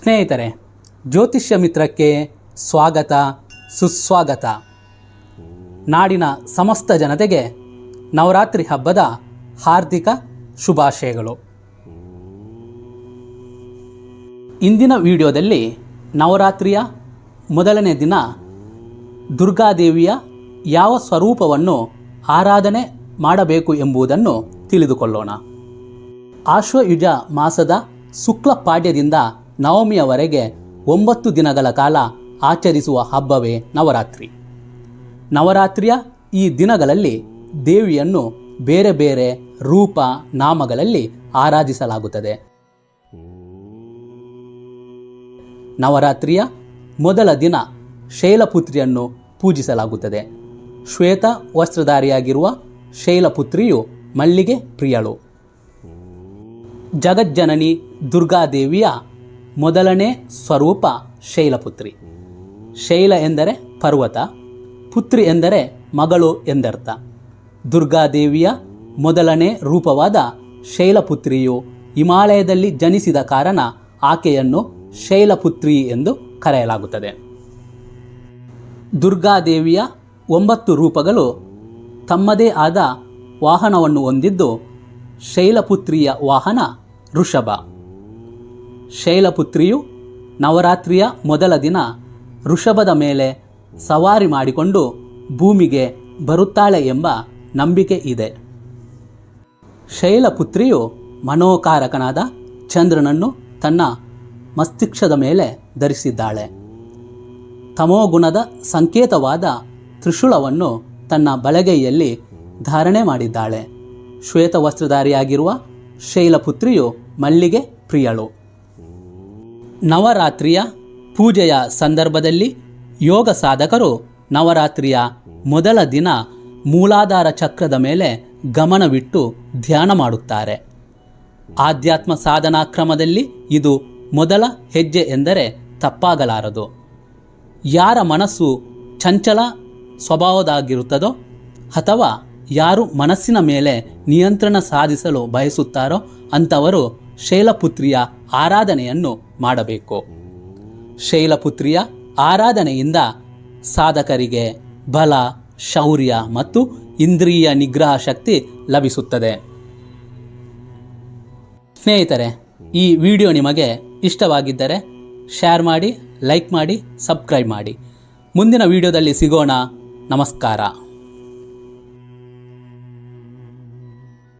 ಸ್ನೇಹಿತರೆ, ಜ್ಯೋತಿಷ್ಯ ಮಿತ್ರಕ್ಕೆ ಸ್ವಾಗತ ಸುಸ್ವಾಗತ. ನಾಡಿನ ಸಮಸ್ತ ಜನತೆಗೆ ನವರಾತ್ರಿ ಹಬ್ಬದ ಹಾರ್ದಿಕ ಶುಭಾಶಯಗಳು. ಇಂದಿನ ವಿಡಿಯೋದಲ್ಲಿ ನವರಾತ್ರಿಯ ಮೊದಲನೇ ದಿನ ದುರ್ಗಾದೇವಿಯ ಯಾವ ಸ್ವರೂಪವನ್ನು ಆರಾಧನೆ ಮಾಡಬೇಕು ಎಂಬುದನ್ನು ತಿಳಿದುಕೊಳ್ಳೋಣ. ಆಶ್ವಯುಜ ಮಾಸದ ಶುಕ್ಲ ಪಾಡ್ಯದಿಂದ ನವಮಿಯವರೆಗೆ 9 ದಿನಗಳ ಕಾಲ ಆಚರಿಸುವ ಹಬ್ಬವೇ ನವರಾತ್ರಿ. ನವರಾತ್ರಿಯ ಈ ದಿನಗಳಲ್ಲಿ ದೇವಿಯನ್ನು ಬೇರೆ ಬೇರೆ ರೂಪ ನಾಮಗಳಲ್ಲಿ ಆರಾಧಿಸಲಾಗುತ್ತದೆ. ನವರಾತ್ರಿಯ ಮೊದಲ ದಿನ ಶೈಲಪುತ್ರಿಯನ್ನು ಪೂಜಿಸಲಾಗುತ್ತದೆ. ಶ್ವೇತ ವಸ್ತ್ರಧಾರಿಯಾಗಿರುವ ಶೈಲಪುತ್ರಿಯು ಮಲ್ಲಿಗೆ ಪ್ರಿಯಳು. ಜಗಜ್ಜನನಿ ದುರ್ಗಾದೇವಿಯ ಮೊದಲನೇ ಸ್ವರೂಪ ಶೈಲಪುತ್ರಿ. ಶೈಲ ಎಂದರೆ ಪರ್ವತ, ಪುತ್ರಿ ಎಂದರೆ ಮಗಳು ಎಂದರ್ಥ. ದುರ್ಗಾದೇವಿಯ ಮೊದಲನೇ ರೂಪವಾದ ಶೈಲಪುತ್ರಿಯು ಹಿಮಾಲಯದಲ್ಲಿ ಜನಿಸಿದ ಕಾರಣ ಆಕೆಯನ್ನು ಶೈಲಪುತ್ರಿ ಎಂದು ಕರೆಯಲಾಗುತ್ತದೆ. ದುರ್ಗಾದೇವಿಯ 9 ರೂಪಗಳು ತಮ್ಮದೇ ಆದ ವಾಹನವನ್ನು ಹೊಂದಿದ್ದು, ಶೈಲಪುತ್ರಿಯ ವಾಹನ ವೃಷಭ. ಶೈಲಪುತ್ರಿಯು ನವರಾತ್ರಿಯ ಮೊದಲ ದಿನ ವೃಷಭದ ಮೇಲೆ ಸವಾರಿ ಮಾಡಿಕೊಂಡು ಭೂಮಿಗೆ ಬರುತ್ತಾಳೆ ಎಂಬ ನಂಬಿಕೆ ಇದೆ. ಶೈಲಪುತ್ರಿಯು ಮನೋಕಾರಕನಾದ ಚಂದ್ರನನ್ನು ತನ್ನ ಮಸ್ತಿಷ್ಕದ ಮೇಲೆ ಧರಿಸಿದ್ದಾಳೆ. ತಮೋಗುಣದ ಸಂಕೇತವಾದ ತ್ರಿಶೂಲವನ್ನು ತನ್ನ ಬಲಗೈಯಲ್ಲಿ ಧಾರಣೆ ಮಾಡಿದ್ದಾಳೆ. ಶ್ವೇತವಸ್ತ್ರಧಾರಿಯಾಗಿರುವ ಶೈಲಪುತ್ರಿಯು ಮಲ್ಲಿಗೆ ಪ್ರಿಯಳು. ನವರಾತ್ರಿಯ ಪೂಜೆಯ ಸಂದರ್ಭದಲ್ಲಿ ಯೋಗ ಸಾಧಕರು ನವರಾತ್ರಿಯ ಮೊದಲ ದಿನ ಮೂಲಾಧಾರ ಚಕ್ರದ ಮೇಲೆ ಗಮನವಿಟ್ಟು ಧ್ಯಾನ ಮಾಡುತ್ತಾರೆ. ಆಧ್ಯಾತ್ಮ ಸಾಧನಾ ಕ್ರಮದಲ್ಲಿ ಇದು ಮೊದಲ ಹೆಜ್ಜೆ ಎಂದರೆ ತಪ್ಪಾಗಲಾರದು. ಯಾರ ಮನಸ್ಸು ಚಂಚಲ ಸ್ವಭಾವದಾಗಿರುತ್ತದೋ ಅಥವಾ ಯಾರು ಮನಸ್ಸಿನ ಮೇಲೆ ನಿಯಂತ್ರಣ ಸಾಧಿಸಲು ಬಯಸುತ್ತಾರೋ ಅಂಥವರು ಶೈಲಪುತ್ರಿಯ ಆರಾಧನೆಯನ್ನು ಮಾಡಬೇಕು. ಶೈಲಪುತ್ರಿಯ ಆರಾಧನೆಯಿಂದ ಸಾಧಕರಿಗೆ ಬಲ, ಶೌರ್ಯ ಮತ್ತು ಇಂದ್ರಿಯ ನಿಗ್ರಹ ಶಕ್ತಿ ಲಭಿಸುತ್ತದೆ. ಸ್ನೇಹಿತರೆ, ಈ ವಿಡಿಯೋ ನಿಮಗೆ ಇಷ್ಟವಾಗಿದ್ದರೆ ಶೇರ್ ಮಾಡಿ, ಲೈಕ್ ಮಾಡಿ, ಸಬ್ಸ್ಕ್ರೈಬ್ ಮಾಡಿ. ಮುಂದಿನ ವಿಡಿಯೋದಲ್ಲಿ ಸಿಗೋಣ. ನಮಸ್ಕಾರ.